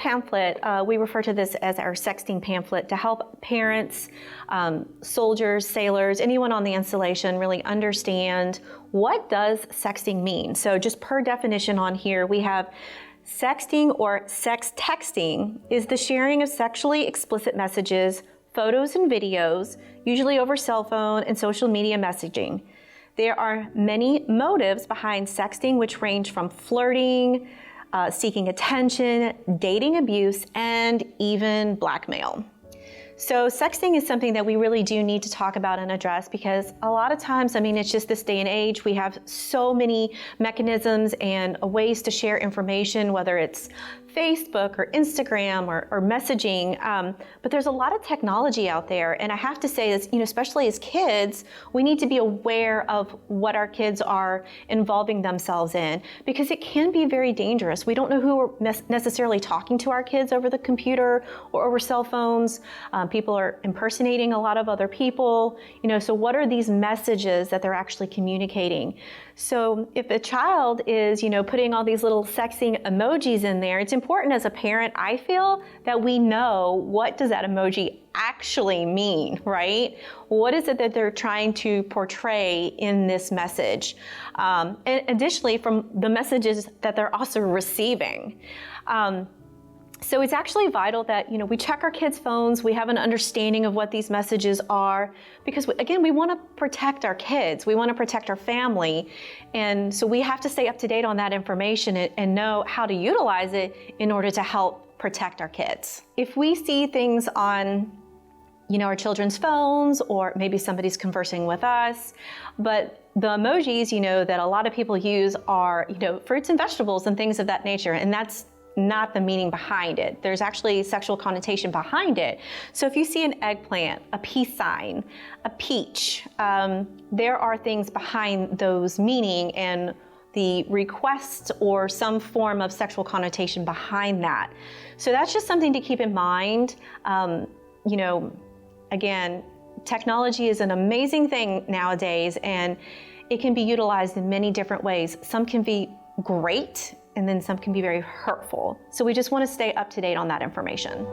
pamphlet, we refer to this as our sexting pamphlet to help parents, soldiers, sailors, anyone on the installation really understand what does sexting mean. So just per definition on here, we have sexting or sex texting is the sharing of sexually explicit messages, photos and videos, usually over cell phone and social media messaging. There are many motives behind sexting, which range from flirting, seeking attention, dating abuse, and even blackmail. So sexting is something that we really do need to talk about and address because a lot of times, it's just this day and age, we have so many mechanisms and ways to share information, whether it's Facebook or Instagram or messaging, but there's a lot of technology out there. And I have to say, especially as kids, we need to be aware of what our kids are involving themselves in because it can be very dangerous. We don't know who we're necessarily talking to our kids over the computer or over cell phones. People are impersonating a lot of other people, so what are these messages that they're actually communicating? So if a child is, putting all these little sexing emojis in there, it's important as a parent, I feel, that we know what does that emoji actually mean, right? What is it that they're trying to portray in this message? And additionally, from the messages that they're also receiving. So it's actually vital that, we check our kids' phones, we have an understanding of what these messages are, because we want to protect our kids, we want to protect our family, and so we have to stay up to date on that information and know how to utilize it in order to help protect our kids. If we see things on our children's phones, or maybe somebody's conversing with us, but the emojis, that a lot of people use are, fruits and vegetables and things of that nature, and that's not the meaning behind it. There's actually sexual connotation behind it. So if you see an eggplant, a peace sign, a peach, there are things behind those meaning and the request or some form of sexual connotation behind that. So that's just something to keep in mind. Again, technology is an amazing thing nowadays, and it can be utilized in many different ways. Some can be great, and then some can be very hurtful. So we just want to stay up to date on that information.